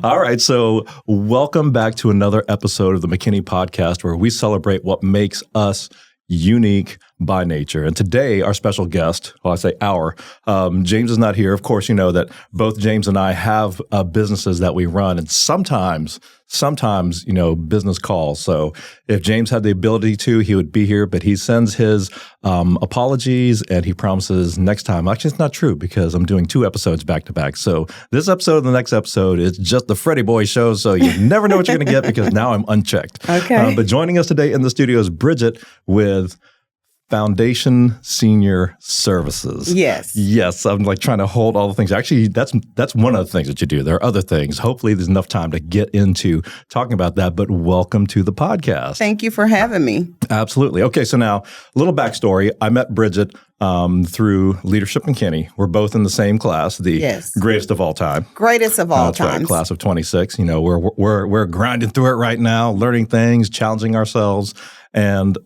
All right. So welcome back to another episode of the McKinney Podcast, where we celebrate what makes us unique by nature. And today, our special guest, well, I say our, James is not here. Of course, you know that both James and I have businesses that we run, and sometimes, you know, business calls. So if James had the ability to, he would be here, but he sends his apologies and he promises next time. Actually, it's not true because I'm doing 2 episodes back to back. So this episode and the next episode is just the Freddie Boy show. So you never know what you're going to get because now I'm unchecked. Okay. But joining us today in the studio is Bridget with Foundation Senior Services. Yes. I'm like trying to hold all the things. Actually, that's one of the things that you do. There are other things. Hopefully, there's enough time to get into talking about that. But welcome to the podcast. Thank you for having me. Absolutely. Okay, so now a little backstory. I met Bridget through Leadership McKinney. We're both in the same class, the greatest of all time. Greatest of all time. Right, class of 26. You know, we're grinding through it right now, learning things, challenging ourselves, and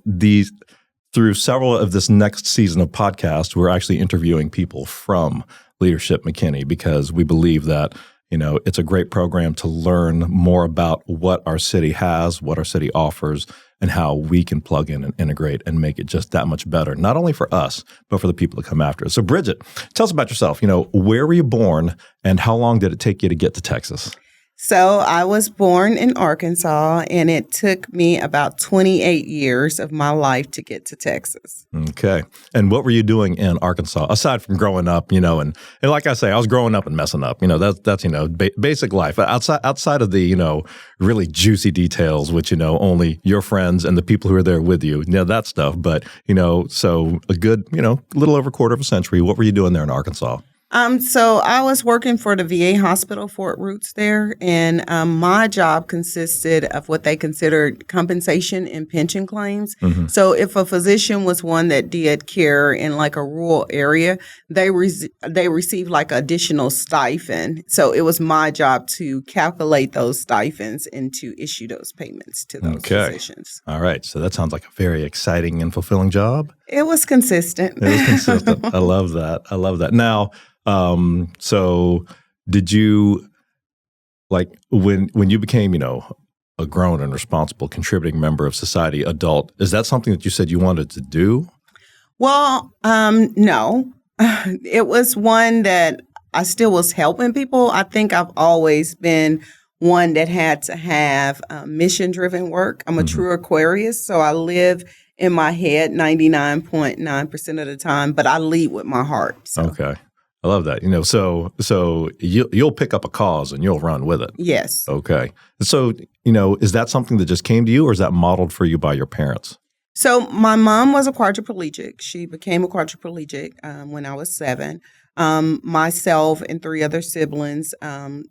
through several of this next season of podcasts, we're actually interviewing people from Leadership McKinney because we believe that, you know, it's a great program to learn more about what our city has, what our city offers, and how we can plug in and integrate and make it just that much better, not only for us, but for the people that come after us. So, Bridget, tell us about yourself. You know, where were you born and how long did it take you to get to Texas? So I was born in Arkansas, and it took me about 28 years of my life to get to Texas. Okay. And what were you doing in Arkansas, aside from growing up, you know, and like I say, I was growing up and messing up, you know, that's you know, basic life. Outside of the, you know, really juicy details, which, you know, only your friends and the people who are there with you know, that stuff. But, you know, so a good, you know, little over a quarter of a century, what were you doing there in Arkansas? So I was working for the VA hospital, Fort Roots there, and my job consisted of what they considered compensation and pension claims. Mm-hmm. So if a physician was one that did care in like a rural area, they received like additional stipend. So it was my job to calculate those stipends and to issue those payments to those physicians. All right. So that sounds like a very exciting and fulfilling job. It was consistent. I love that. Now, so did you, like, when you became, you know, a grown and responsible contributing member of society, adult, is that something that you said you wanted to do? Well, no. It was one that I still was helping people. I think I've always been one that had to have mission-driven work. I'm a true Aquarius, so I live in my head 99.9% of the time, but I lead with my heart. So. Okay. I love that. You know, so you'll pick up a cause and you'll run with it. Yes. Okay. So, you know, is that something that just came to you or is that modeled for you by your parents? So my mom was a quadriplegic. She became a quadriplegic when I was 7. Myself and 3 other siblings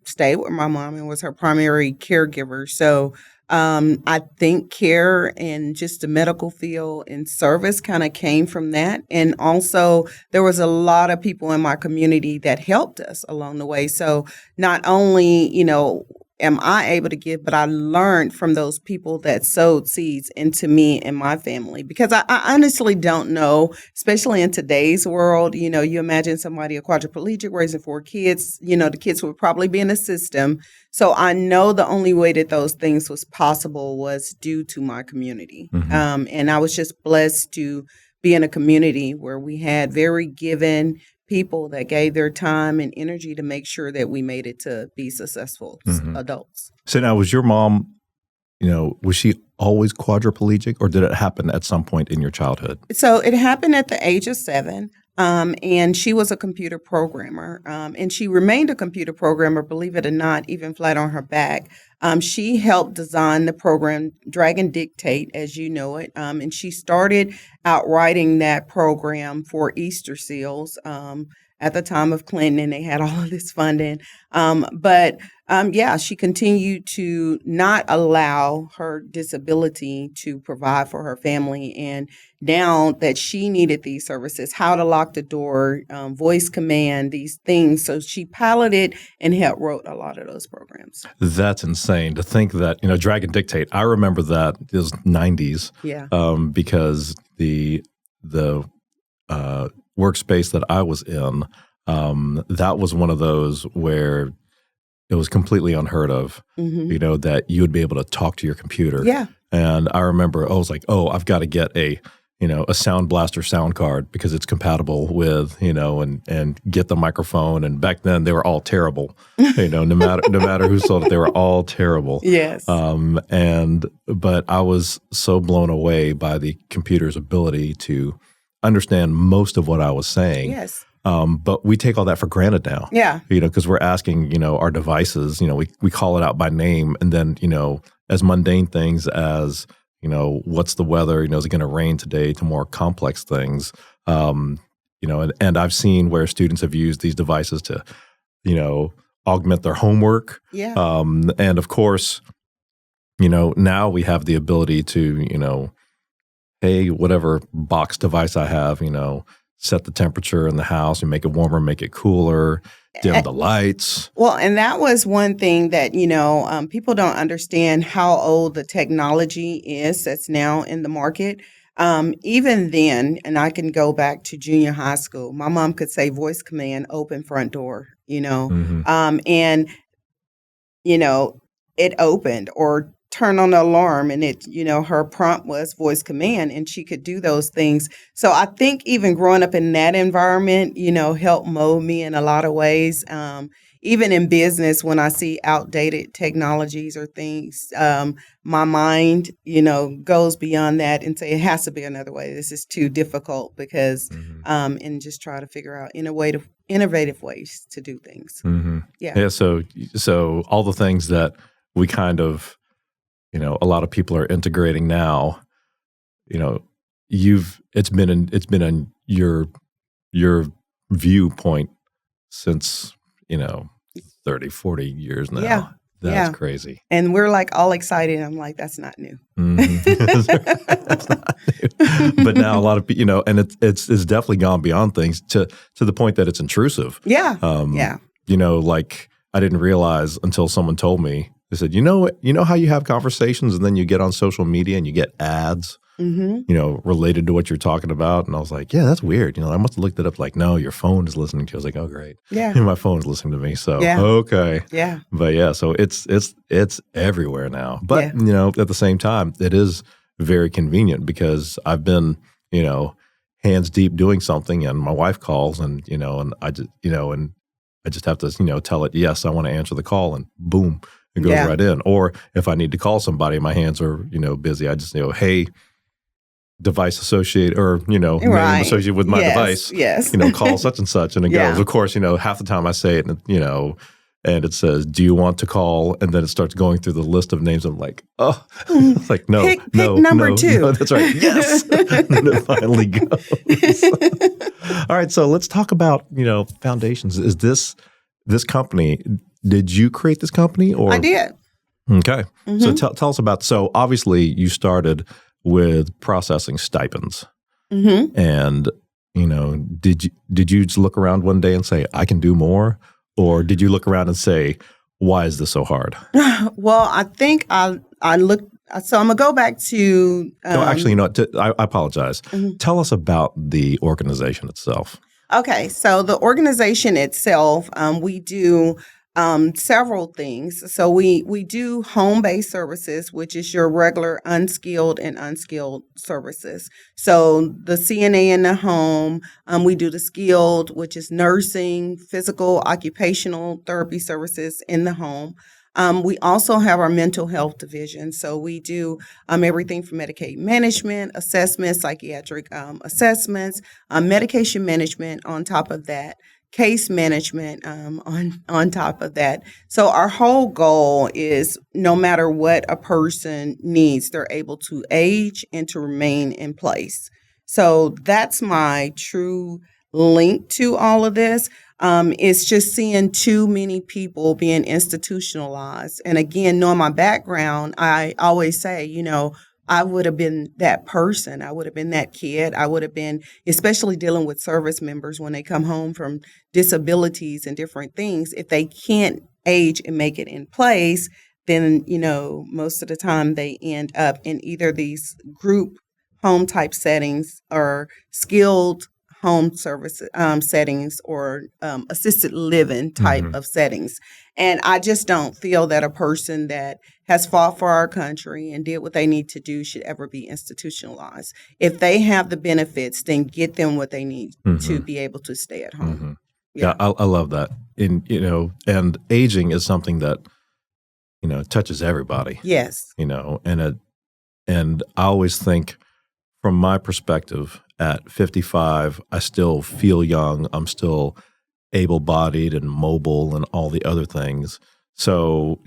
stayed with my mom and was her primary caregiver. So I think care and just the medical field and service kind of came from that. And also there was a lot of people in my community that helped us along the way. So not only, you know, am I able to give, but I learned from those people that sowed seeds into me and my family. Because I honestly don't know, especially in today's world, you know, you imagine somebody a quadriplegic raising 4 kids, you know, the kids would probably be in the system. So I know the only way that those things was possible was due to my community. Mm-hmm. And I was just blessed to be in a community where we had very given people that gave their time and energy to make sure that we made it to be successful adults. So now, was your mom, you know, was she always quadriplegic or did it happen at some point in your childhood? So it happened at the age of 7. And she was a computer programmer, and she remained a computer programmer, believe it or not, even flat on her back. She helped design the program Drag and Dictate, as you know it, and she started out writing that program for Easter seals at the time of Clinton, and they had all of this funding. But she continued to not allow her disability to provide for her family. And now that she needed these services, how to lock the door, voice command, these things. So she piloted and helped wrote a lot of those programs. That's insane to think that, you know, Drag and Dictate. I remember that it was 90s. Yeah. Because the workspace that I was in, that was one of those where it was completely unheard of, Mm-hmm. that you would be able to talk to your computer. Yeah. And I remember I was like, I've got to get a Sound Blaster sound card because it's compatible with, and get the microphone. And back then they were all terrible, no matter who sold it, they were all terrible. Yes. But I was so blown away by the computer's ability to understand most of what I was saying. Yes. But we take all that for granted now. Yeah. Because we're asking, our devices, we call it out by name, and then, as mundane things as, what's the weather, is it going to rain today, to more complex things. And I've seen where students have used these devices to, augment their homework. Yeah. And of course, now we have the ability to, hey, whatever box device I have, set the temperature in the house and make it warmer, make it cooler, dim the lights. Well, and that was one thing that, people don't understand how old the technology is that's now in the market. Even then, and I can go back to junior high school, my mom could say voice command, open front door, and, it opened, or turn on the alarm, and it, her prompt was voice command, and she could do those things. So I think even growing up in that environment, helped mold me in a lot of ways. Even in business, when I see outdated technologies or things, my mind, goes beyond that and say it has to be another way. This is too difficult because, and just try to figure out innovative ways to do things. Mm-hmm. Yeah. So all the things that we kind of, a lot of people are integrating now, it's been in your viewpoint since, 30, 40 years now. Yeah. That's crazy. And we're like all excited. I'm like, that's not new. That's not new. But now a lot of people, and it's definitely gone beyond things to the point that it's intrusive. Yeah. Like I didn't realize until someone told me. They said, you know how you have conversations and then you get on social media and you get ads, related to what you're talking about. And I was like, yeah, that's weird. I must have looked it up. Like, no, your phone is listening to you. I was like, oh, great. Yeah. My phone's listening to me. So, okay. Yeah. But yeah, so it's everywhere now. But, at the same time, it is very convenient because I've been, hands deep doing something and my wife calls and, and I just have to, tell it, yes, I want to answer the call, and boom. It goes right in. Or if I need to call somebody, my hands are, busy. I just, hey, device associated or, name associated with my device. Yes. Call such and such. And it goes. Of course, half the time I say it, and, and it says, do you want to call? And then it starts going through the list of names. I'm like, oh, it's like, no, pick number 2. No, that's right. Yes. And then it finally goes. All right. So let's talk about, foundations. Is this company, did you create this company? Or I did. Okay. So tell us about, so obviously you started with processing stipends. And, did you just look around one day and say, I can do more? Or did you look around and say, why is this so hard? Well, I think I looked, so I'm going to go back to. No, actually, I apologize. Tell us about the organization itself. Okay. So the organization itself, we do several things. So we do home-based services, which is your regular unskilled and unskilled services. So the CNA in the home, we do the skilled, which is nursing, physical, occupational therapy services in the home. We also have our mental health division. So we do everything from Medicaid management, assessments, psychiatric assessments, medication management on top of that, case management on top of that. So our whole goal is no matter what a person needs, they're able to age and to remain in place. So that's my true link to all of this. It's just seeing too many people being institutionalized. And again, knowing my background, I always say, I would have been that person. I would have been that kid. I would have been, especially dealing with service members when they come home from disabilities and different things. If they can't age and make it in place, then, most of the time they end up in either these group home type settings or skilled home service settings or assisted living type of settings. And I just don't feel that a person that has fought for our country and did what they need to do should ever be institutionalized. If they have the benefits, then get them what they need to be able to stay at home. Yeah, I love that. And aging is something that, touches everybody. Yes. And I always think from my perspective at 55, I still feel young. I'm still able-bodied and mobile and all the other things. So,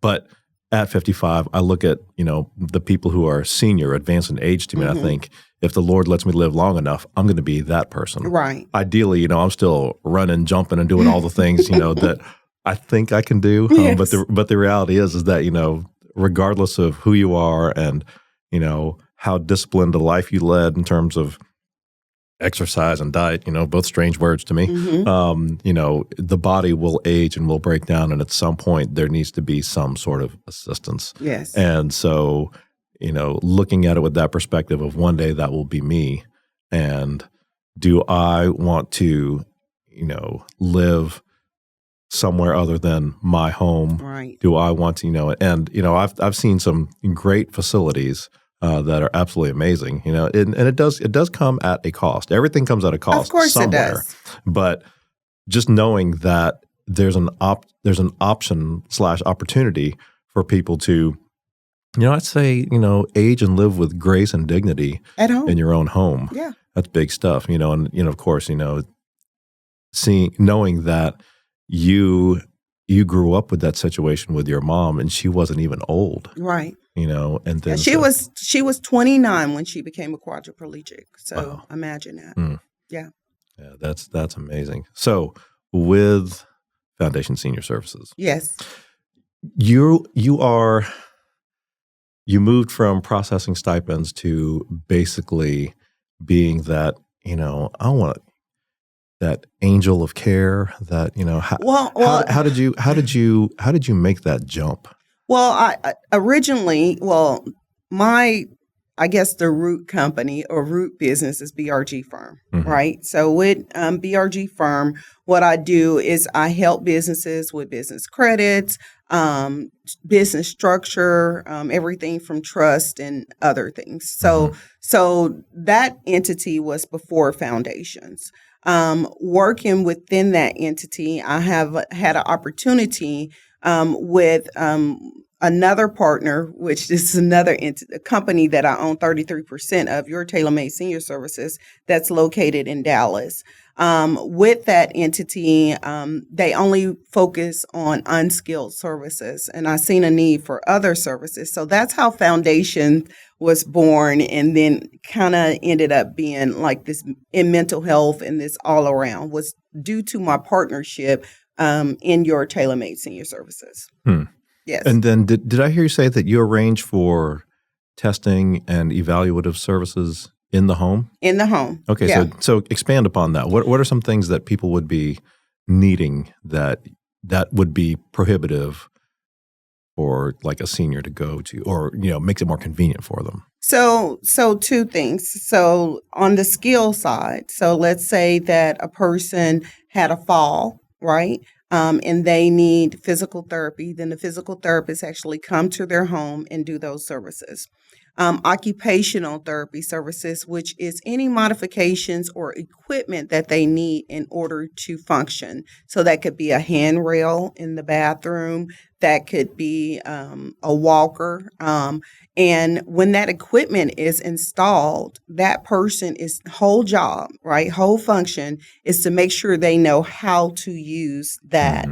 but at 55, I look at, the people who are senior, advanced in age to me, and I think if the Lord lets me live long enough, I'm going to be that person. Right. Ideally, I'm still running, jumping, and doing all the things, that I think I can do. Yes. But the reality is that, regardless of who you are and, how disciplined a life you led in terms of exercise and diet, both strange words to me, the body will age and will break down. And at some point there needs to be some sort of assistance. Yes. And so, looking at it with that perspective of one day that will be me. And do I want to, live somewhere other than my home? Right. Do I want to, I've seen some great facilities that are absolutely amazing, and it does come at a cost. Everything comes at a cost. Of course somewhere. It does. But just knowing that there's an option / opportunity for people to, I'd say, age and live with grace and dignity at home in your own home. Yeah, that's big stuff. And of course, knowing that you grew up with that situation with your mom, and she wasn't even old, right? And then she was 29 when she became a quadriplegic. So imagine that. Yeah, that's amazing. So with Foundation Senior Services, yes, you moved from processing stipends to basically being that I want that angel of care. That how did you make that jump? Well, I originally, I guess the root company or root business is BRG Firm, right? So with BRG Firm, what I do is I help businesses with business credits, business structure, everything from trust and other things. So that entity was before Foundations. Working within that entity, I have had an opportunity with another partner, which is another company that I own 33% of, Your Tailor-Made Senior Services, that's located in Dallas. With that entity, they only focus on unskilled services, and I seen a need for other services. So that's how Foundation was born, and then kind of ended up being like this in mental health, and this all around was due to my partnership in Your Tailor-Made Senior Services. Yes. And then did I hear you say that you arrange for testing and evaluative services in the home? In the home. Okay, yeah. So expand upon that. What are some things that people would be needing that would be prohibitive for like a senior to go to, or makes it more convenient for them? So two things. So on the skill side, so let's say that a person had a fall, right? And they need physical therapy, then the physical therapist actually come to their home and do those services. Occupational therapy services, which is any modifications or equipment that they need in order to function. So that could be a handrail in the bathroom, that could be a walker. And when that equipment is installed, that person is whole job, right? Whole function is to make sure they know how to use that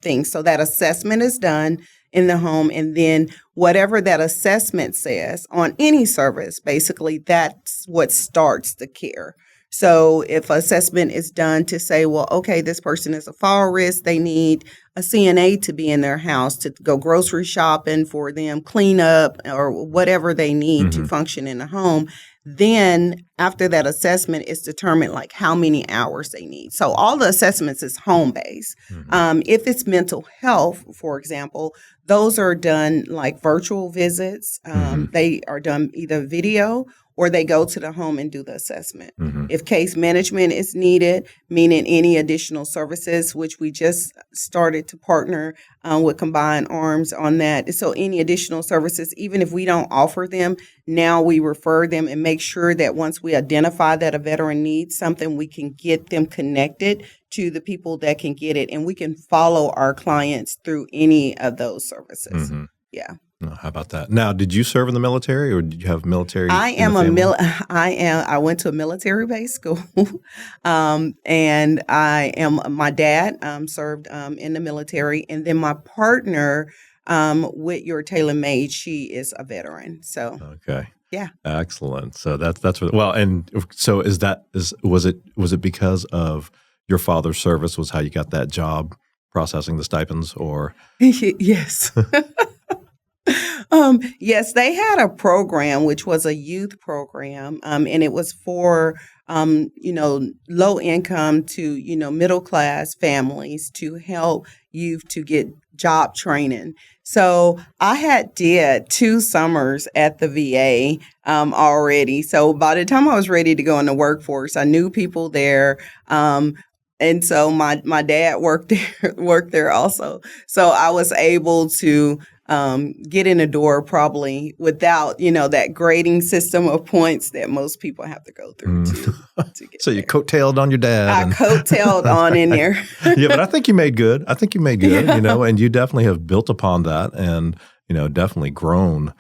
thing. So that assessment is done in the home, and then whatever that assessment says on any service, basically that's what starts the care. So if assessment is done to say, well, okay, this person is a fall risk, they need a CNA to be in their house to go grocery shopping for them, clean up, or whatever they need to function in the home. Then after that assessment, it's determined like how many hours they need. So all the assessments is home-based. If it's mental health, for example, those are done like virtual visits. They are done either video or they go to the home and do the assessment. If case management is needed, meaning any additional services, which we just started to partner with Combined Arms on that. So any additional services, even if we don't offer them, now we refer them and make sure that once we identify that a veteran needs something, we can get them connected to the people that can get it. And we can follow our clients through any of those services. Yeah. Oh, how about that? Now, did you serve in the military, or did you have military? I went to a military-based school, and my dad served in the military, and then my partner with Your Tailor Made, she is a veteran. So okay, yeah, excellent. So that's what. Well, and so was it because of your father's service was how you got that job processing the stipends, or yes. Yes, they had a program, which was a youth program, and it was for, low income to, middle class families to help youth to get job training. So I did 2 summers at the VA already. So by the time I was ready to go in the workforce, I knew people there. And so my dad worked there also. So I was able to get in the door probably without, that grading system of points that most people have to go through to get So there. you coattailed on your dad. I coattailed on in there. Yeah, but I think you made good. Yeah. And you definitely have built upon that and, definitely grown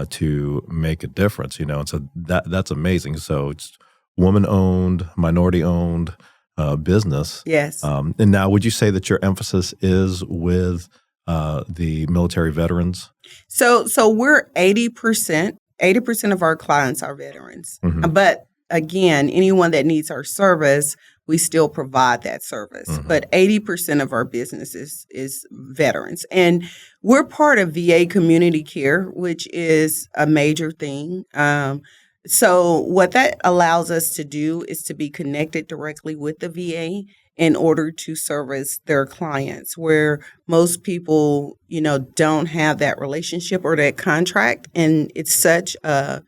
to make a difference, and so that's amazing. So it's woman-owned, minority-owned business. Yes. And now would you say that your emphasis is with the military veterans? So we're 80%. 80% of our clients are veterans. But again, anyone that needs our service, we still provide that service. But 80% of our business is veterans. And we're part of VA Community Care, which is a major thing. So what that allows us to do is to be connected directly with the VA in order to service their clients, where most people, don't have that relationship or that contract. And it's such a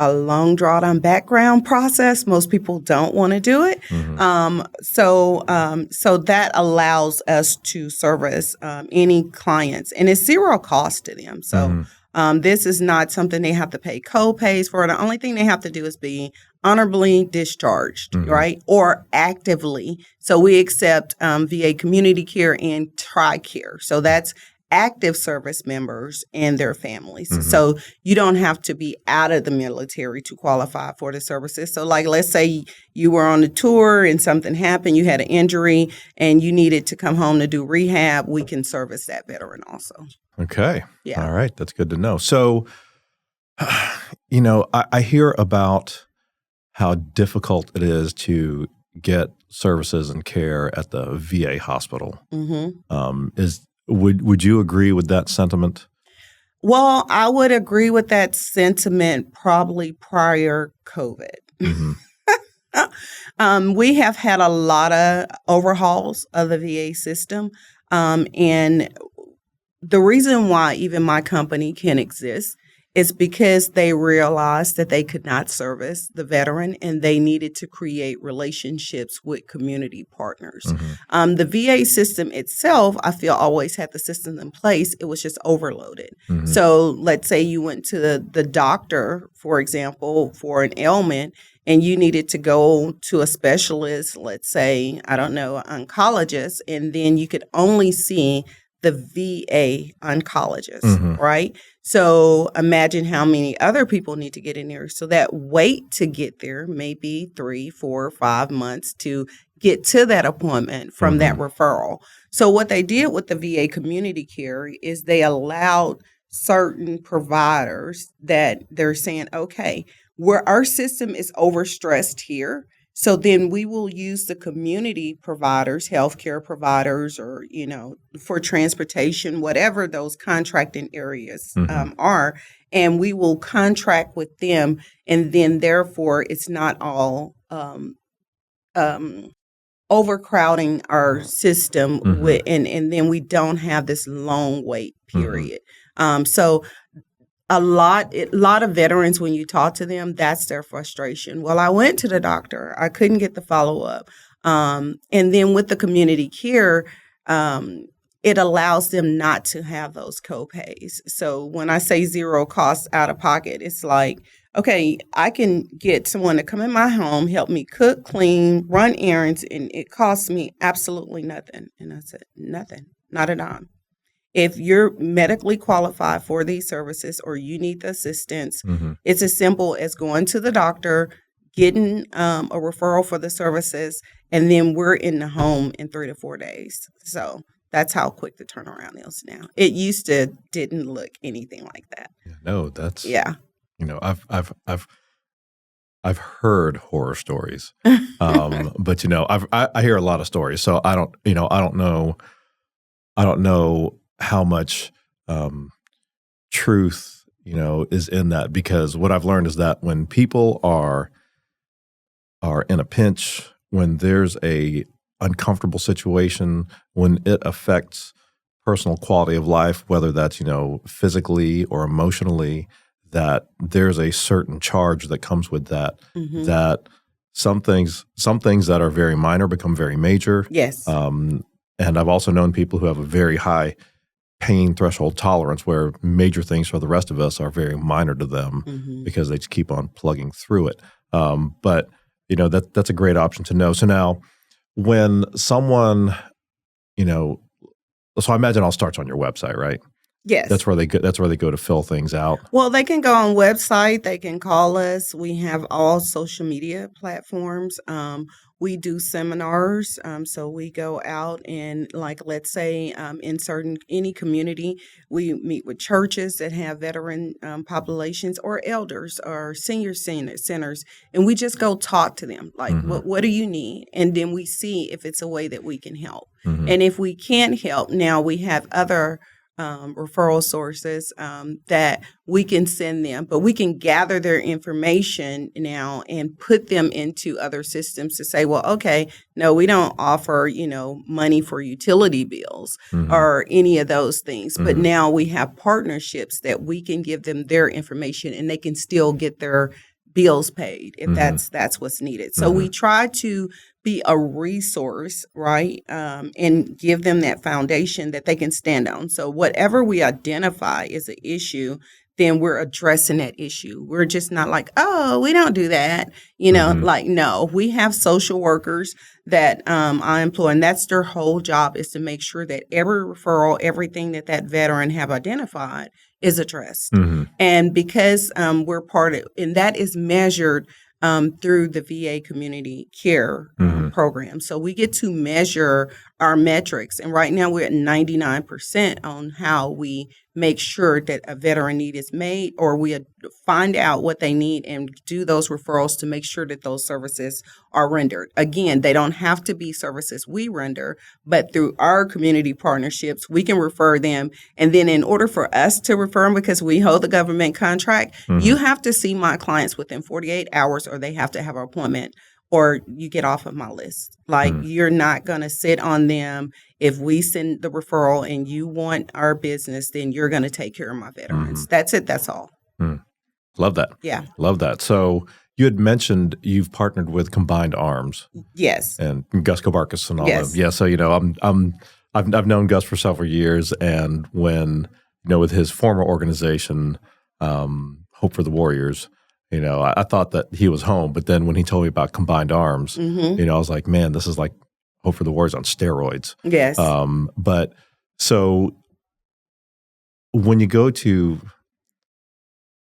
long drawn-on background process. Most people don't want to do it. So that allows us to service any clients, and it's zero cost to them. So this is not something they have to pay co-pays for. The only thing they have to do is be honorably discharged, right? Or actively. So we accept VA Community Care and TRICARE. So that's active service members and their families. So you don't have to be out of the military to qualify for the services. So like, let's say you were on a tour and something happened, you had an injury and you needed to come home to do rehab, we can service that veteran also. Okay. Yeah. All right. That's good to know. So, I hear about how difficult it is to get services and care at the VA hospital. Would you agree with that sentiment? Well, I would agree with that sentiment probably prior COVID. We have had a lot of overhauls of the VA system. And the reason why even my company can exist is because they realized that they could not service the veteran and they needed to create relationships with community partners. The VA system itself, I feel, always had the system in place. It was just overloaded. So let's say you went to the doctor, for example, for an ailment, and you needed to go to a specialist, let's say, I don't know, an oncologist, and then you could only see the VA oncologist, right? So imagine how many other people need to get in there. So that wait to get there may be 3, 4, 5 months to get to that appointment from that referral. So what they did with the VA Community Care is they allowed certain providers that they're saying, okay, where our system is overstressed here, so then we will use the community providers, healthcare providers, or, for transportation, whatever those contracting areas are, and we will contract with them. And then therefore it's not all overcrowding our system and then we don't have this long wait period. So a lot of veterans, when you talk to them, that's their frustration. Well, I went to the doctor. I couldn't get the follow-up. And then with the community care, it allows them not to have those co-pays. So when I say zero cost out of pocket, it's like, okay, I can get someone to come in my home, help me cook, clean, run errands, and it costs me absolutely nothing. And I said, nothing, not a dime. If you're medically qualified for these services or you need the assistance, it's as simple as going to the doctor, getting a referral for the services, and then we're in the home in 3 to 4 days. So that's how quick the turnaround is now. It used to didn't look anything like that. No, that's yeah. You know, I've heard horror stories, but you know, I hear a lot of stories, so I don't know how much truth, you know, is in that, because what I've learned is that when people are in a pinch, when there's a uncomfortable situation, when it affects personal quality of life, whether that's, you know, physically or emotionally, that there's a certain charge that comes with that, that some things that are very minor become very major. Yes. And I've also known people who have a very high pain threshold tolerance, where major things for the rest of us are very minor to them because they just keep on plugging through it. But, you know, that's a great option to know. So now when someone, you know, so I imagine all starts on your website, right? Yes. That's where they go to fill things out. Well, they can go on website. They can call us. We have all social media platforms. We do seminars. So we go out and, like, let's say in any community, we meet with churches that have veteran populations or elders or senior centers, and we just go talk to them. Like, what do you need? And then we see if it's a way that we can help. And if we can't help, now we have other referral sources that we can send them, but we can gather their information now and put them into other systems to say, well, okay, no, we don't offer, you know, money for utility bills or any of those things. But now we have partnerships that we can give them their information and they can still get their bills paid if that's what's needed. So we try to be a resource, right, and give them that foundation that they can stand on. So whatever we identify as an issue, then we're addressing that issue. We're just not like, oh, we don't do that. You know, like, no, we have social workers that I employ, and that's their whole job, is to make sure that every referral, everything that veteran have identified is addressed. And because we're part of, and that is measured through the VA community care program. So we get to measure our metrics. And right now we're at 99% on how we make sure that a veteran need is made, or we find out what they need and do those referrals to make sure that those services are rendered. Again, they don't have to be services we render, but through our community partnerships, we can refer them. And then in order for us to refer them, because we hold the government contract, you have to see my clients within 48 hours, or they have to have an appointment, or you get off of my list. Like, you're not going to sit on them. If we send the referral and you want our business, then you're going to take care of my veterans. That's it. That's all. Love that. Yeah. Love that. So you had mentioned you've partnered with Combined Arms. Yes. And Gus Kobarkas and all Yes. of them. Yeah. So, you know, I've known Gus for several years, and when, you know, with his former organization, Hope for the Warriors, you know, I thought that he was home, but then when he told me about Combined Arms, you know, I was like, man, this is like Hope for the Warriors on steroids. Yes. But so when you go to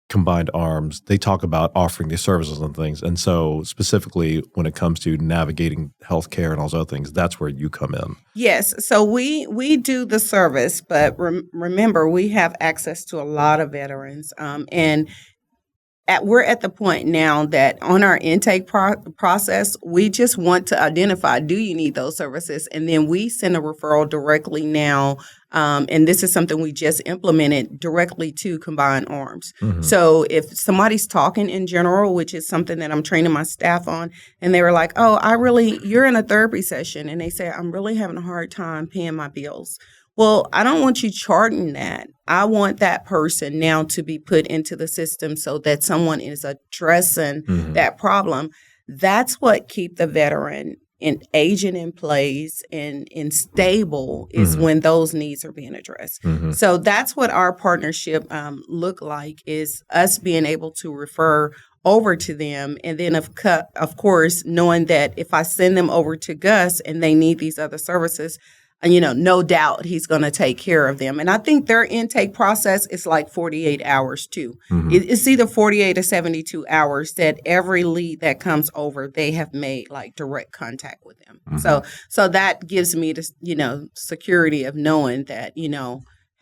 Combined Arms, they talk about offering these services and things. And so specifically when it comes to navigating healthcare and all those other things, that's where you come in. Yes. So we do the service, but remember, we have access to a lot of veterans. And we're at the point now that on our intake process, we just want to identify, do you need those services? And then we send a referral directly now. And this is something we just implemented directly to Combined Arms. So if somebody's talking in general, which is something that I'm training my staff on, and they were like, oh, you're in a therapy session, and they say, I'm really having a hard time paying my bills. Well, I don't want you charting that I want that person now to be put into the system so that someone is addressing that problem. That's what keep the veteran aging in place and stable is when those needs are being addressed. So that's what our partnership look like, is us being able to refer over to them. And then, of course, knowing that if I send them over to Gus and they need these other services, no doubt he's going to take care of them. And I think their intake process is like 48 hours too. It's either 48 or 72 hours that every lead that comes over, they have made like direct contact with them. So that gives me the, security of knowing that,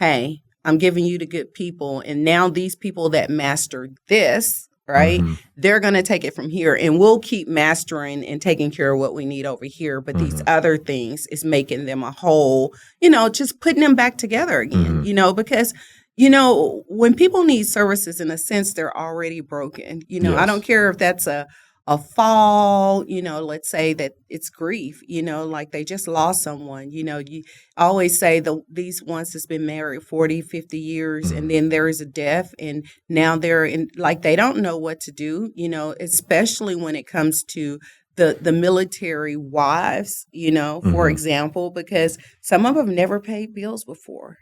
hey, I'm giving you the good people. And now these people that master this, right, they're going to take it from here, and we'll keep mastering and taking care of what we need over here. But these other things is making them a whole, just putting them back together again, because, when people need services, in a sense, they're already broken. Yes. I don't care if that's a fall, let's say that it's grief, like they just lost someone. You always say these ones that's been married 40, 50 years, and then there is a death, and now they're in, like, they don't know what to do, especially when it comes to the military wives, for example, because some of them never paid bills before.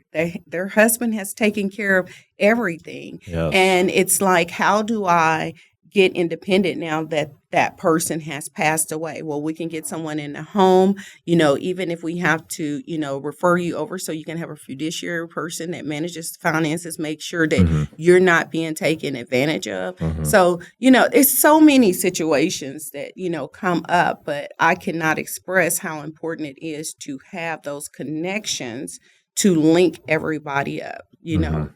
Their husband has taken care of everything. Yes. And it's like, how do I get independent now that that person has passed away? Well, we can get someone in the home, even if we have to, refer you over so you can have a fiduciary person that manages finances, make sure that you're not being taken advantage of. So, it's so many situations that, come up, but I cannot express how important it is to have those connections to link everybody up,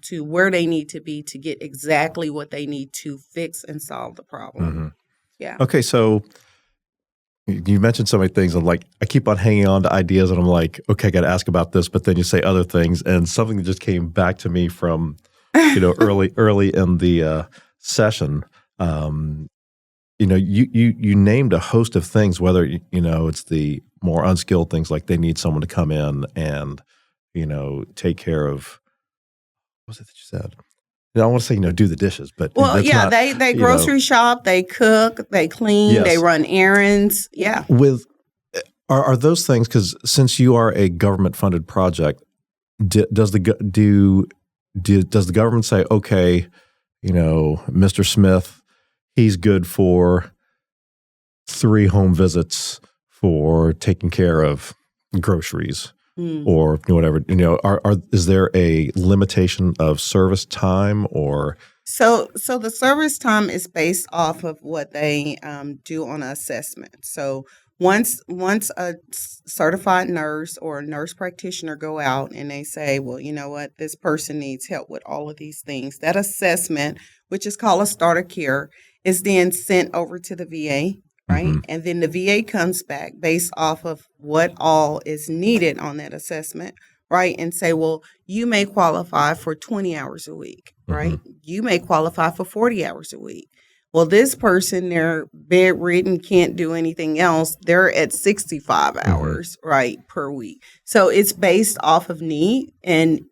to where they need to be to get exactly what they need to fix and solve the problem. Yeah. Okay, so you mentioned so many things. I'm like, I keep on hanging on to ideas, and I'm like, okay, I got to ask about this, but then you say other things, and something that just came back to me from, early in the session. You named a host of things, whether it's the more unskilled things, like they need someone to come in and take care of. What was it that you said? I don't want to say, do the dishes, but they grocery shop, they cook, they clean, they run errands. Yeah. Are those things, because since you are a government funded project, does the government say, okay, Mr. Smith, he's good for 3 home visits for taking care of groceries? Or whatever, is there a limitation of service time, or? So the service time is based off of what they do on an assessment. So once a certified nurse or a nurse practitioner go out and they say, well, you know what, this person needs help with all of these things, that assessment, which is called a starter care, is then sent over to the VA. Right. And then the VA comes back based off of what all is needed on that assessment. Right. And say, well, you may qualify for 20 hours a week. Right. You may qualify for 40 hours a week. Well, this person, they're bedridden, can't do anything else. They're at 65 hours, right, per week. So it's based off of need. And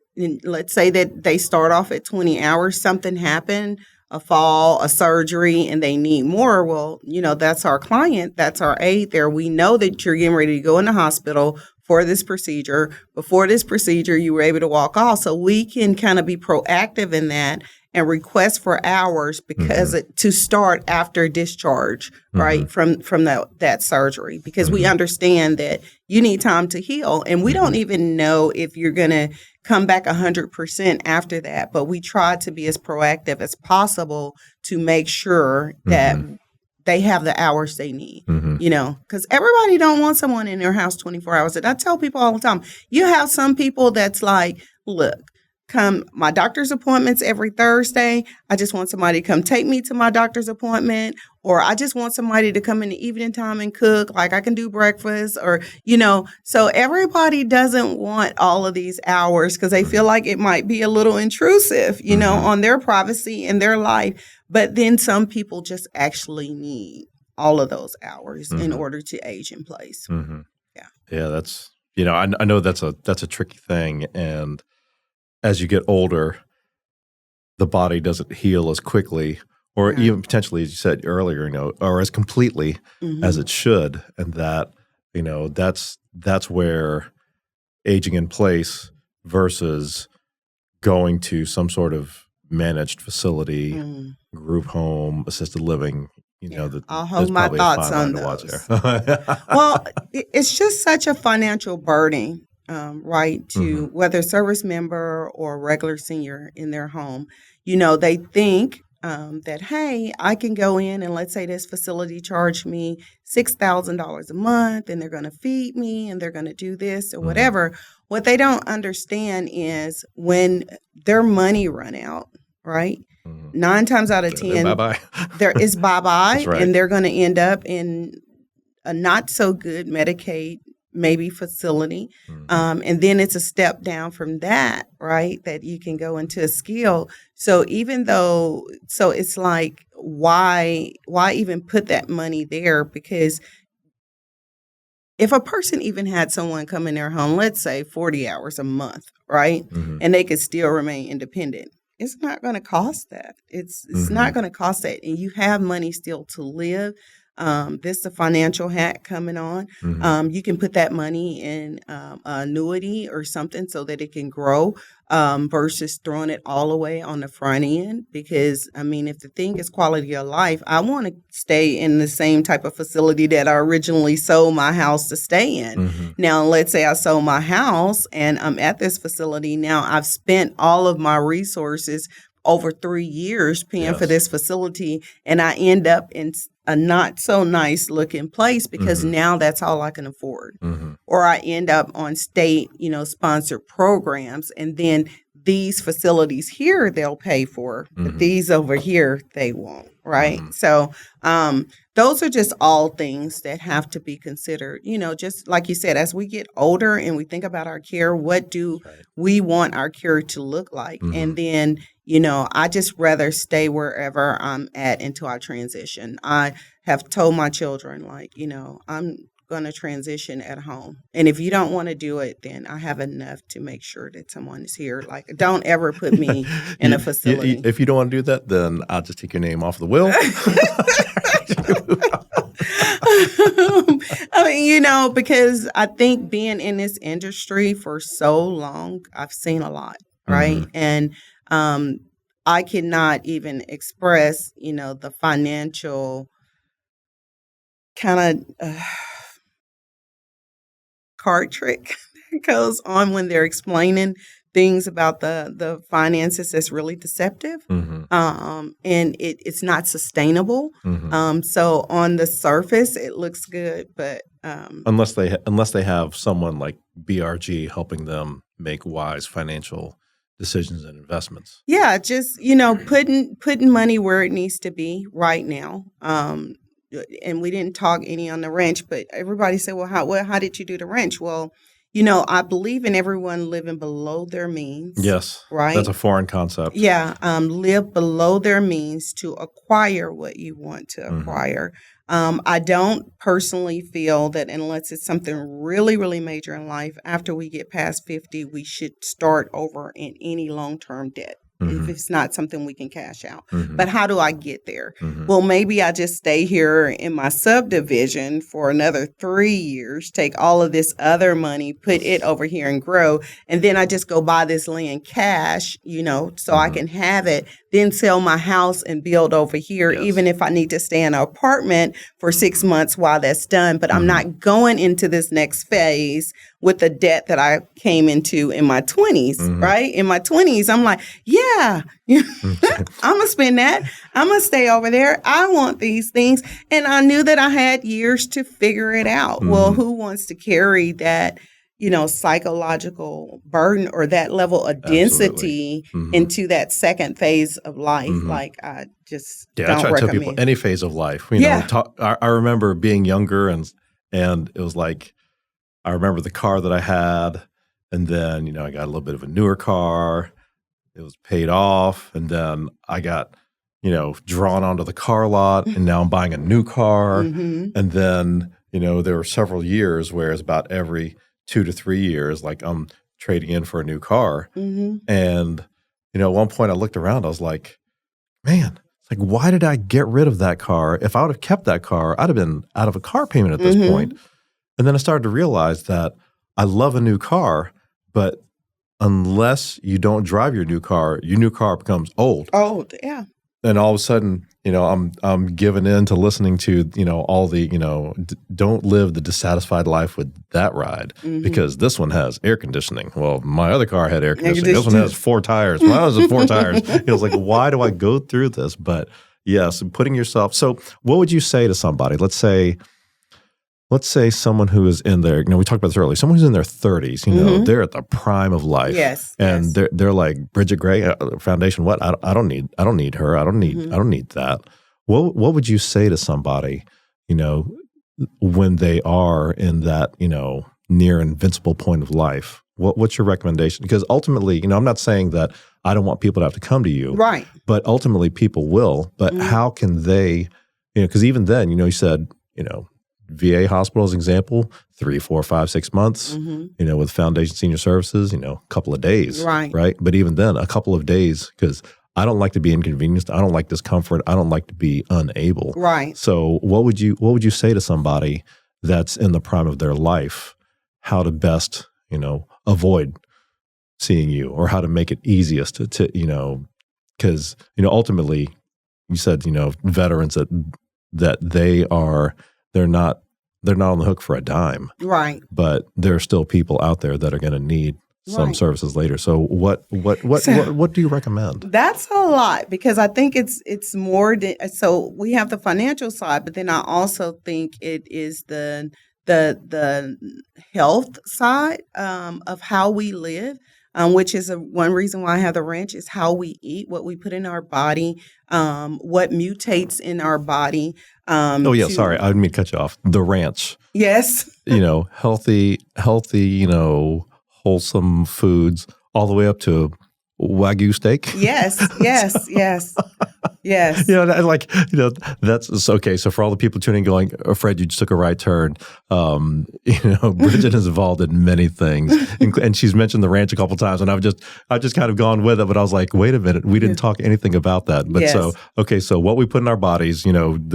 let's say that they start off at 20 hours, something happened, a fall, a surgery, and they need more. Well, that's our client. That's our aid there. We know that you're getting ready to go in the hospital for this procedure. Before this procedure, you were able to walk off. So we can kind of be proactive in that and request for hours because to start after discharge, right, from that surgery, because we understand that you need time to heal. And we don't even know if you're going to come back 100% after that. But we try to be as proactive as possible to make sure that they have the hours they need, because everybody don't want someone in their house 24 hours. And I tell people all the time, you have some people that's like, look, come my doctor's appointments every Thursday. I just want somebody to come take me to my doctor's appointment, or I just want somebody to come in the evening time and cook, like I can do breakfast, or, so everybody doesn't want all of these hours because they feel like it might be a little intrusive, on their privacy and their life. But then some people just actually need all of those hours in order to age in place. Yeah. Yeah. That's, I know that's a tricky thing. And as you get older, the body doesn't heal as quickly, or even potentially, as you said earlier, or as completely as it should, and that that's where aging in place versus going to some sort of managed facility, group home, assisted living. I'll hold my thoughts on those. Well, it's just such a financial burden, right? To whether service member or regular senior in their home, they think that, hey, I can go in and let's say this facility charged me $6,000 a month and they're going to feed me and they're going to do this or whatever. What they don't understand is when their money run out, right? 9 times out of 10, bye-bye. There is bye-bye. That's right. And they're going to end up in a not so good Medicaid maybe facility. And then it's a step down from that, right? That you can go into a skill. So it's like, why even put that money there? Because if a person even had someone come in their home, let's say 40 hours a month, right? And they could still remain independent, it's not going to cost that. It's not going to cost that. And you have money still to live. This is a financial hack coming on. You can put that money in an annuity or something so that it can grow versus throwing it all away on the front end. Because, if the thing is quality of life, I want to stay in the same type of facility that I originally sold my house to stay in. Now, let's say I sold my house and I'm at this facility. Now, I've spent all of my resources over 3 years paying for this facility, and I end up in a not so nice looking place because now that's all I can afford. Or I end up on state, sponsored programs, and then these facilities here they'll pay for, but these over here they won't, right? So those are just all things that have to be considered. Just like you said, as we get older and we think about our care, what do we want our care to look like? And then I just rather stay wherever I'm at until I transition. I have told my children, I'm going to transition at home. And if you don't want to do it, then I have enough to make sure that someone is here. Don't ever put me in a facility. If you don't want to do that, then I'll just take your name off the will. Because I think being in this industry for so long, I've seen a lot, right? And I cannot even express, the financial kind of card trick that goes on when they're explaining things about the finances that's really deceptive. And it's not sustainable. So on the surface, it looks good, but unless they have someone like BRG helping them make wise financial decisions and investments. Yeah, just putting money where it needs to be right now. And we didn't talk any on the ranch, but everybody said, well, how did you do the ranch? Well, I believe in everyone living below their means. Yes, right. That's a foreign concept. Yeah, live below their means to acquire what you want to acquire. I don't personally feel that unless it's something really, really major in life, after we get past 50, we should start over in any long-term debt. If it's not something we can cash out. But how do I get there? Well, maybe I just stay here in my subdivision for another 3 years, take all of this other money, put it over here and grow. And then I just go buy this land cash, so I can have it, then sell my house and build over here, even if I need to stay in an apartment for 6 months while that's done. But I'm not going into this next phase with the debt that I came into in my 20s, right? In my 20s, I'm like, yeah, I'm going to spend that. I'm going to stay over there. I want these things. And I knew that I had years to figure it out. Well, who wants to carry that, psychological burden or that level of density into that second phase of life? Like, I just don't I try to tell recommend. people any phase of life. I remember being younger and it was like, I remember the car that I had, and then, I got a little bit of a newer car. It was paid off, and then I got, drawn onto the car lot, and now I'm buying a new car. And then, there were several years where it's about every 2 to 3 years, like I'm trading in for a new car. Mm-hmm. And, at one point I looked around, I was like, man, it's like, why did I get rid of that car? If I would have kept that car, I'd have been out of a car payment at this point. And then I started to realize that I love a new car, but unless you don't drive your new car becomes old. Old, yeah. And all of a sudden, I'm giving in to listening to, all the, don't live the dissatisfied life with that ride because this one has air conditioning. Well, my other car had air conditioning. This one has 4 tires. Mine has 4 tires. It was like, why do I go through this? But yes, putting yourself. So what would you say to somebody? Let's say someone who is in their, we talked about this earlier, someone who's in their 30s, they're at the prime of life. Yes. And they're like, Bridget Gray, foundation, what? I don't need her. I don't need that. What would you say to somebody, when they are in that, near invincible point of life? What's your recommendation? Because ultimately, I'm not saying that I don't want people to have to come to you. Right. But ultimately people will. But how can they, because even then, you said, VA hospital as an example, 3, 4, 5, 6 months, with Foundation Senior Services, a couple of days. Right. But even then, a couple of days, because I don't like to be inconvenienced. I don't like discomfort. I don't like to be unable. Right. So what would you say to somebody that's in the prime of their life, how to best, avoid seeing you, or how to make it easiest to because, ultimately you said, veterans that they're not on the hook for a dime. Right. But there are still people out there that are going to need some services later. So what do you recommend? That's a lot, because I think it's more so we have the financial side, but then I also think it is the health side of how we live. Which is one reason why I have the ranch, is how we eat, what we put in our body, what mutates in our body. Sorry, I didn't mean to cut you off. The ranch. Yes. Healthy, wholesome foods, all the way up to Wagyu steak. Yes. That's okay. So for all the people tuning in going, Fred, you just took a right turn. Bridget is involved in many things, and she's mentioned the ranch a couple of times, and I've just kind of gone with it. But I was like, wait a minute, we didn't talk anything about that. But so what we put in our bodies, we don't,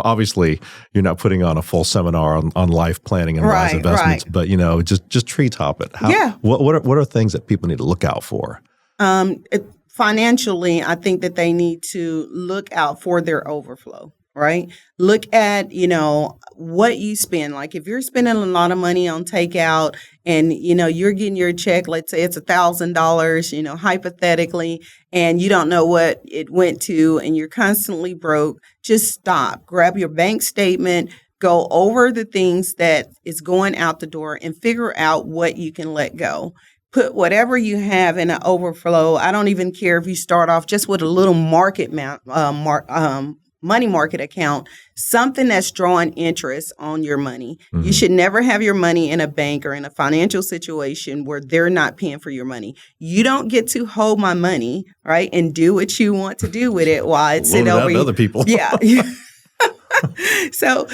obviously you're not putting on a full seminar on life planning and wise investments, but just treetop it. What are things that people need to look out for? Financially, I think that they need to look out for their overflow, right? Look at, what you spend. Like if you're spending a lot of money on takeout and, you're getting your check, let's say it's $1,000, hypothetically, and you don't know what it went to and you're constantly broke, just stop. Grab your bank statement, go over the things that is going out the door and figure out what you can let go. Put whatever you have in an overflow. I don't even care if you start off just with a little money market account, something that's drawing interest on your money. Mm-hmm. You should never have your money in a bank or in a financial situation where they're not paying for your money. You don't get to hold my money, right, and do what you want to do with it while it's sitting over other people. Yeah. So,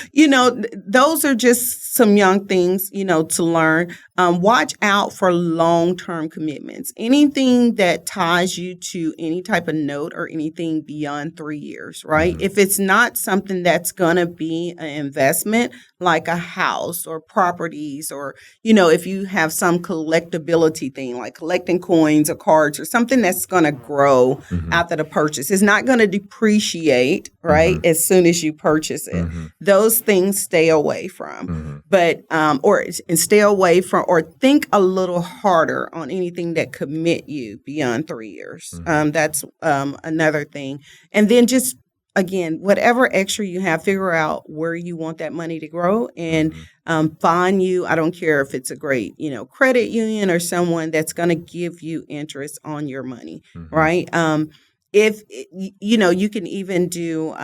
those are just some young things, to learn. Watch out for long-term commitments. Anything that ties you to any type of note or anything beyond 3 years, right? Mm-hmm. If it's not something that's going to be an investment like a house or properties, or, if you have some collectability thing like collecting coins or cards or something that's going to grow after the purchase, it's not going to depreciate, right, as soon as you purchase it. Those things stay away from. But stay away from, or think a little harder on anything that commit you beyond 3 years. That's another thing. And then just, again, whatever extra you have, figure out where you want that money to grow and find you. I don't care if it's a great, credit union or someone that's going to give you interest on your money, right? If, you can even do,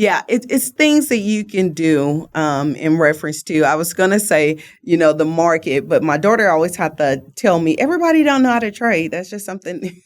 it's things that you can do in reference to, I was going to say, the market, but my daughter always had to tell me, everybody don't know how to trade. That's just something.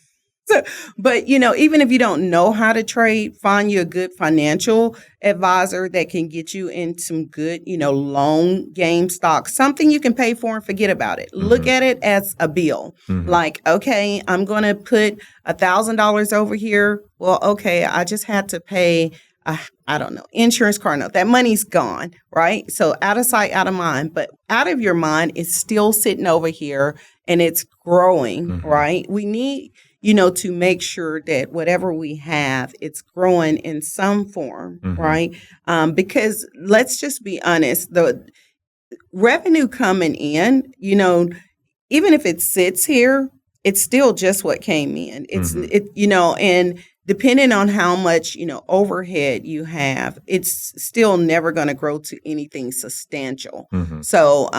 But, even if you don't know how to trade, find you a good financial advisor that can get you in some good, long game stocks, something you can pay for and forget about it. Mm-hmm. Look at it as a bill. Mm-hmm. Like, okay, I'm going to put $1,000 over here. Well, okay, I just had to pay, I don't know, insurance car note. That money's gone, right? So out of sight, out of mind. But out of your mind, it's still sitting over here and it's growing, mm-hmm. right? We need to make sure that whatever we have, it's growing in some form, mm-hmm. right? Because let's just be honest, the revenue coming in, even if it sits here, it's still just what came in. It's, mm-hmm. And depending on how much, overhead you have, it's still never going to grow to anything substantial. Mm-hmm. So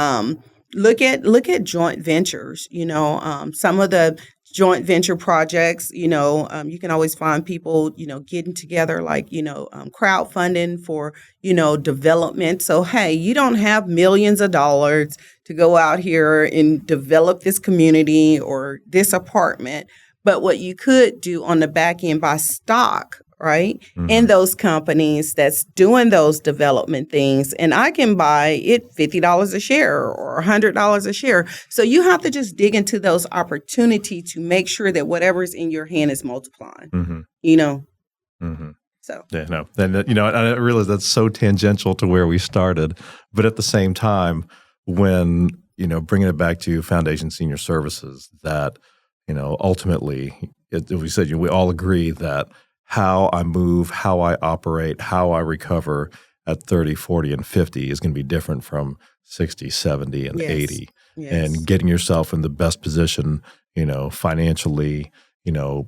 look at joint ventures, some of the joint venture projects, you can always find people, getting together like, crowdfunding for, development. So, hey, you don't have millions of dollars to go out here and develop this community or this apartment. But what you could do on the back end, buy stock, right, mm-hmm. in those companies that's doing those development things. And I can buy it $50 a share or $100 a share. So you have to just dig into those opportunities to make sure that whatever's in your hand is multiplying, mm-hmm. Mm-hmm. So. Yeah, no. And, I realize that's so tangential to where we started. But at the same time, when, bringing it back to Foundation Senior Services, that, ultimately, we said, we all agree that how I move, how I operate, how I recover at 30, 40, and 50 is going to be different from 60, 70, and 80. Yes. And getting yourself in the best position, financially,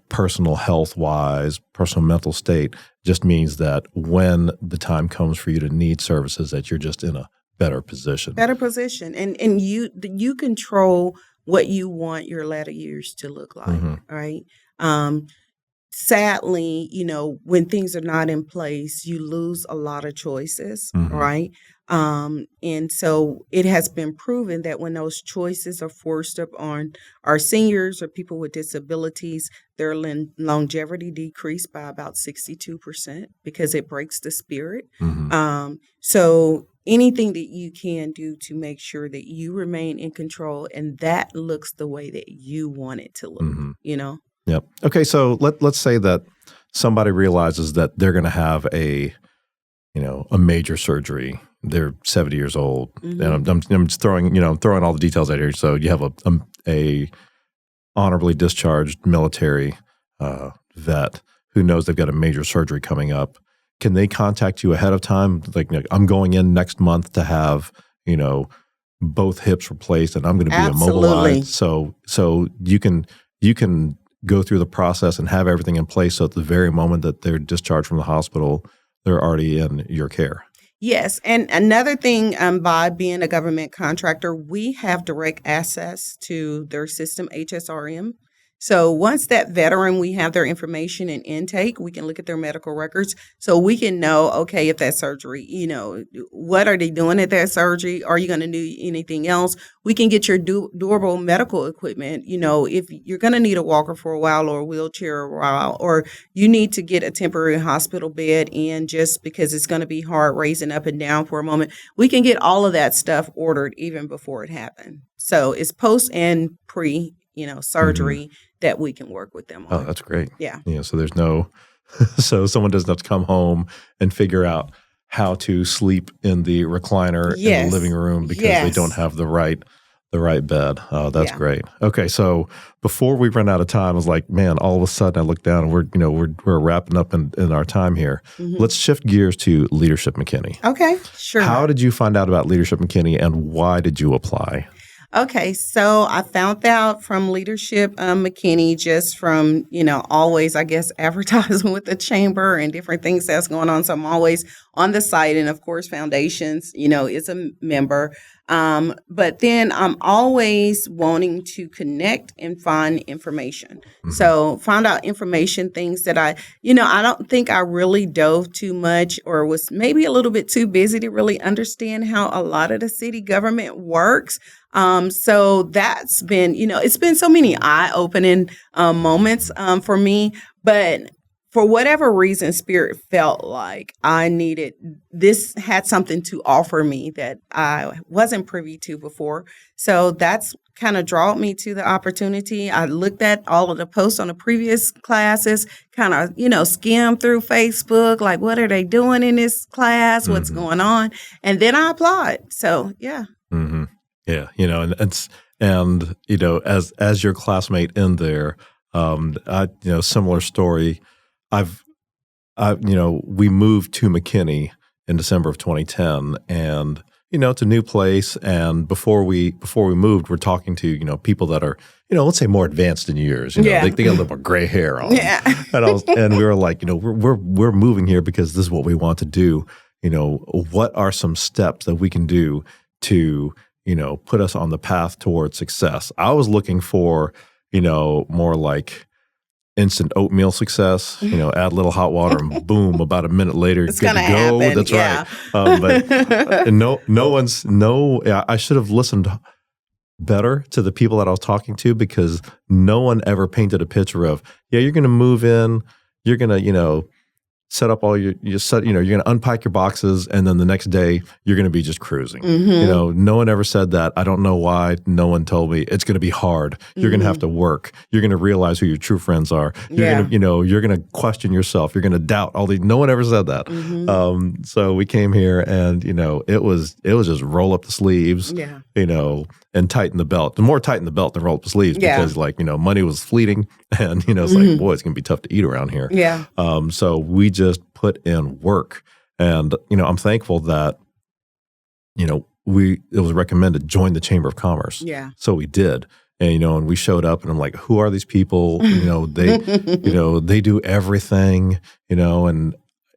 personal health-wise, personal mental state, just means that when the time comes for you to need services, that you're just in a better position. And you control what you want your latter years to look like, mm-hmm. right? Sadly, when things are not in place, you lose a lot of choices, mm-hmm. right? And so it has been proven that when those choices are forced up on our seniors or people with disabilities, their longevity decreased by about 62% because it breaks the spirit. Mm-hmm. So anything that you can do to make sure that you remain in control and that looks the way that you want it to look, mm-hmm. Yep. Okay, so let's say that somebody realizes that they're going to have a major surgery. They're 70 years old, mm-hmm. and I'm just throwing all the details out here. So you have a honorably discharged military vet who knows they've got a major surgery coming up. Can they contact you ahead of time? Like, I'm going in next month to have both hips replaced, and I'm going to be immobilized. So you can go through the process and have everything in place so at the very moment that they're discharged from the hospital, they're already in your care. Yes. And another thing, by being a government contractor, we have direct access to their system, HSRM. So once that veteran, we have their information and intake, we can look at their medical records. So we can know, okay, if that surgery, what are they doing at that surgery? Are you going to do anything else? We can get your durable medical equipment. If you're going to need a walker for a while or a wheelchair a while, or you need to get a temporary hospital bed in just because it's going to be hard raising up and down for a moment, we can get all of that stuff ordered even before it happened. So it's post and pre, surgery mm-hmm. that we can work with them on. Oh, that's great. Yeah. So there's so someone doesn't have to come home and figure out how to sleep in the recliner in the living room because they don't have the right bed. Oh, that's great. Okay. So before we run out of time, I was like, man, all of a sudden I look down and we're wrapping up in our time here. Mm-hmm. Let's shift gears to Leadership McKinney. Okay. Sure. How did you find out about Leadership McKinney and why did you apply? Okay, so I found out from Leadership McKinney just from, always, I guess, advertising with the chamber and different things that's going on. So I'm always on the site. And of course, Foundations, is a member. But then I'm always wanting to connect and find information. Mm-hmm. So found out information, things that I don't think I really dove too much or was maybe a little bit too busy to really understand how a lot of the city government works. So that's been, it's been so many eye-opening moments for me. But for whatever reason, Spirit felt like this had something to offer me that I wasn't privy to before. So that's kind of drawed me to the opportunity. I looked at all of the posts on the previous classes, kind of, skimmed through Facebook, like, what are they doing in this class? What's going on? And then I applied. So, yeah. Mm-hmm. Yeah. As your classmate in there, similar story. We moved to McKinney in December of 2010, and it's a new place. And before we moved, we're talking to people that are let's say more advanced in years. They got a little more gray hair on. Yeah. And we were like, we're moving here because this is what we want to do. What are some steps that we can do to put us on the path towards success? I was looking for more like instant oatmeal success, add a little hot water and boom, about a minute later, it's good to go. Happen. That's right. I should have listened better to the people that I was talking to, because no one ever painted a picture of, you're going to move in, you're going to, set up all you're going to unpack your boxes, and then the next day you're going to be just cruising. No one ever said that. I don't know why. No one told me it's going to be hard. You're going to have to work. You're going to realize who your true friends are. You're going to question yourself. You're going to doubt all the. No one ever said that. So we came here, and it was just roll up the sleeves. And tighten the belt. The more tighten the belt than roll up the sleeves, because money was fleeting, and it's like, boy, it's going to be tough to eat around here. So we just put in work, and I'm thankful that it was recommended join the Chamber of Commerce. So we did. And and we showed up, and I'm like, who are these people? They they do everything,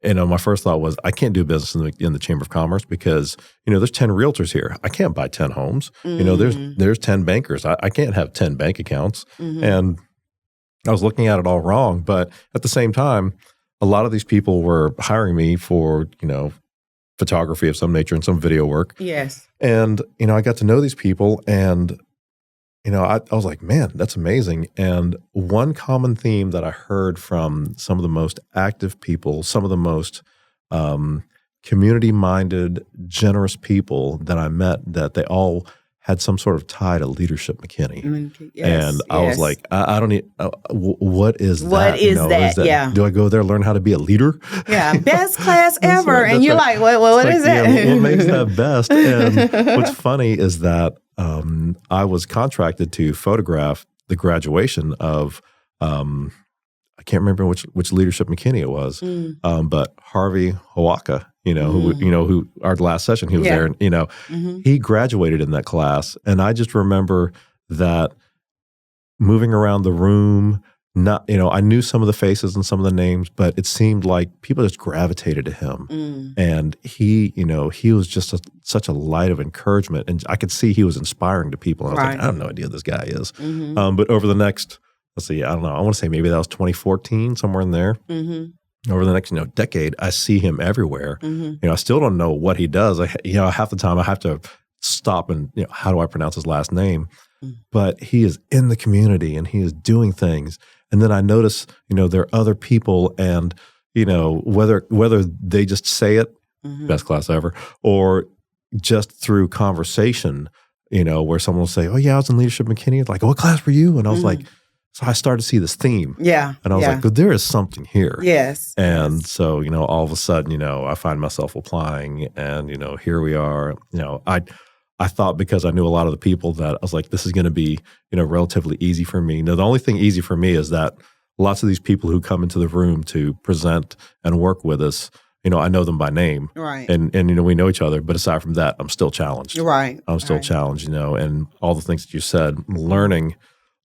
and my first thought was, I can't do business in the Chamber of Commerce because, there's 10 realtors here. I can't buy 10 homes. There's 10 bankers. I can't have 10 bank accounts. And I was looking at it all wrong. But at the same time, a lot of these people were hiring me for, photography of some nature and some video work. Yes. And, I got to know these people, and I was like, man, that's amazing. And one common theme that I heard from some of the most active people, some of the most community-minded, generous people that I met, that they all had some sort of tie to leadership McKinney. And I was like, I don't need, what is that? What is that? Yeah. Do I go there, learn how to be a leader? Yeah, best class ever. And you're like, what is that? Yeah, what makes that best? And what's funny is that I was contracted to photograph the graduation of, I can't remember which leadership McKinney it was, but Harvey Hawaka, who our last session, he was there, and, he graduated in that class. And I just remember that moving around the room, I knew some of the faces and some of the names, but it seemed like people just gravitated to him. And he was just such a light of encouragement, and I could see he was inspiring to people. And I was like, I have no idea who this guy is. But over the next, let's see, I don't know, I want to say maybe that was 2014, somewhere in there. Over the next, decade, I see him everywhere. I still don't know what he does. Half the time I have to stop and, how do I pronounce his last name? But he is in the community, and he is doing things. And then I notice, there are other people, and, whether they just say it, best class ever, or just through conversation, where someone will say, oh yeah, I was in leadership McKinney. Like, what class were you? And I was like, so I started to see this theme. And I was like, there is something here. And so, all of a sudden, I find myself applying, and, here we are. I thought, because I knew a lot of the people, that I was like, this is going to be, relatively easy for me. Now, the only thing easy for me is that lots of these people who come into the room to present and work with us, I know them by name. And we know each other. But aside from that, I'm still challenged. I'm still challenged, and all the things that you said, learning,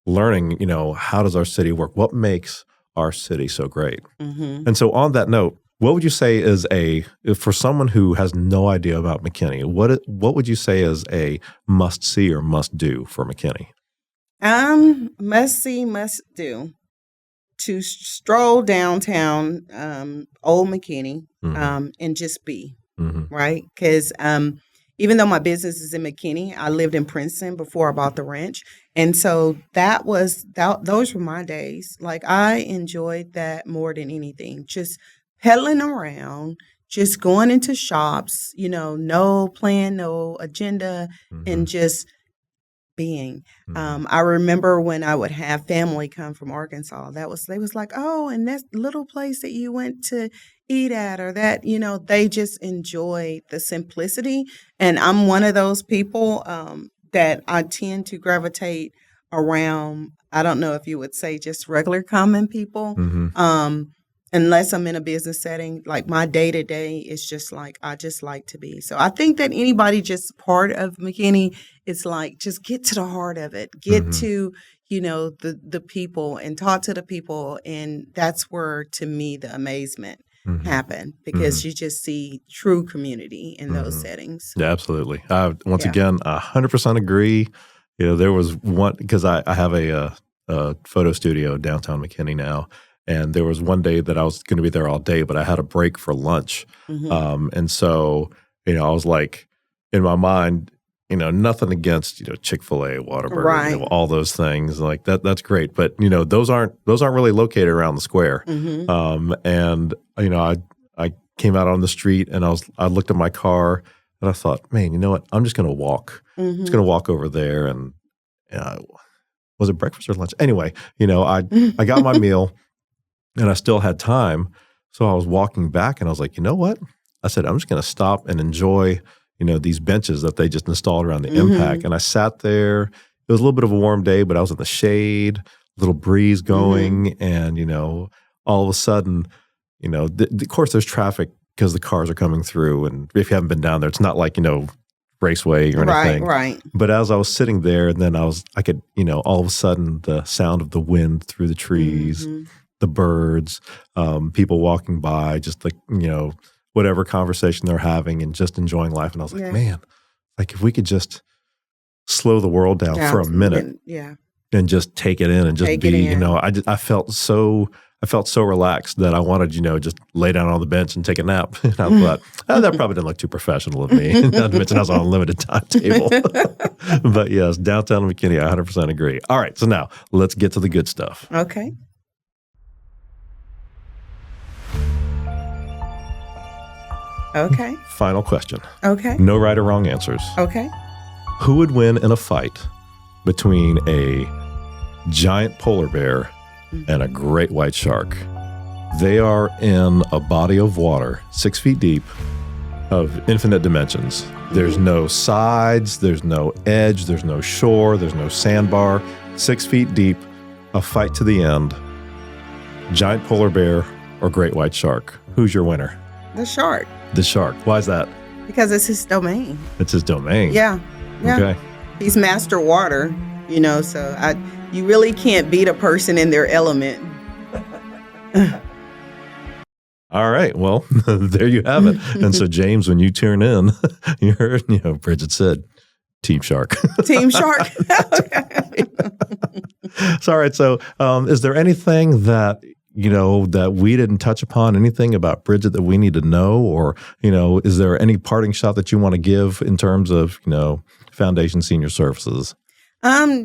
how does our city work? What makes our city so great? And so on that note, what would you say is for someone who has no idea about McKinney, what would you say is a must see or must do for McKinney? Must see, must do. To stroll downtown, Old McKinney, and just be, right? Because even though my business is in McKinney, I lived in Princeton before I bought the ranch. And so those were my days. Like, I enjoyed that more than anything. Just pedaling around, just going into shops, no plan, no agenda, and just being. I remember when I would have family come from Arkansas, they was like, oh, and that little place that you went to eat at, or that, they just enjoy the simplicity. And I'm one of those people that I tend to gravitate around, I don't know if you would say just regular common people. Unless I'm in a business setting, like my day-to-day is just like, I just like to be. So I think that anybody just part of McKinney, it's like, just get to the heart of it. Get to, the people and talk to the people. And that's where, to me, the amazement happened, because you just see true community in those settings. Yeah, absolutely. Once again, 100% agree. There was one, because I have a photo studio downtown McKinney now. And there was one day that I was going to be there all day, but I had a break for lunch. And so, I was like, in my mind, nothing against, Chick-fil-A, Whataburger, all those things like that. That's great. But, those aren't really located around the square. And, I came out on the street and I looked at my car and I thought, man, you know what? I'm just going to walk. I'm just going to walk over there. And was it breakfast or lunch? Anyway, I got my meal. And I still had time. So I was walking back and I was like, you know what? I said, I'm just going to stop and enjoy, these benches that they just installed around the impact. And I sat there. It was a little bit of a warm day, but I was in the shade, little breeze going. And, all of a sudden, of course there's traffic because the cars are coming through. And if you haven't been down there, it's not like, Raceway or anything. Right. But as I was sitting there, and then I could, all of a sudden the sound of the wind through the trees, the birds, people walking by, just like, whatever conversation they're having and just enjoying life. And I was like, man, like if we could just slow the world down for a minute and just take it in and just be, I felt so relaxed that I wanted, just lay down on the bench and take a nap. And I thought, that probably didn't look too professional of me. Not to mention I was on a limited timetable. But yes, downtown McKinney, I 100% agree. All right, so now let's get to the good stuff. Okay. Okay. Final question. Okay. No right or wrong answers. Okay. Who would win in a fight between a giant polar bear and a great white shark? They are in a body of water 6 feet deep of infinite dimensions. There's no sides, there's no edge, there's no shore, there's no sandbar. 6 feet deep, a fight to the end. Giant polar bear or great white shark? Who's your winner? The shark. The shark. Why is that? Because it's his domain. It's his domain. Yeah. Okay. He's master water, so you really can't beat a person in their element. All right. Well, there you have it. And so, James, when you tune in, you heard, Bridget said, Team Shark. Team Shark. So, all right. So, is there anything that that we didn't touch upon, anything about Bridget that we need to know? Or, is there any parting shot that you want to give in terms of, Foundation Senior Services?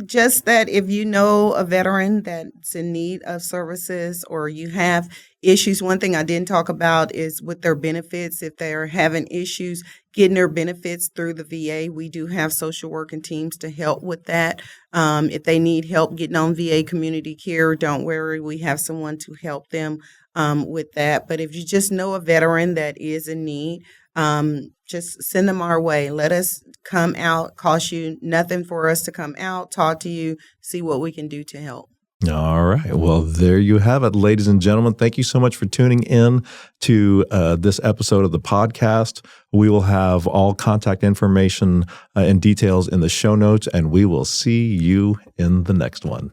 Just that if you know a veteran that's in need of services or you have issues, one thing I didn't talk about is with their benefits. If they're having issues getting their benefits through the VA, we do have social working teams to help with that. If they need help getting on VA community care, don't worry, we have someone to help them with that. But if you just know a veteran that is in need, just send them our way. Let us come out. Cost you nothing for us to come out, talk to you, see what we can do to help. All right. Well, there you have it, ladies and gentlemen. Thank you so much for tuning in to this episode of the podcast. We will have all contact information and details in the show notes, and we will see you in the next one.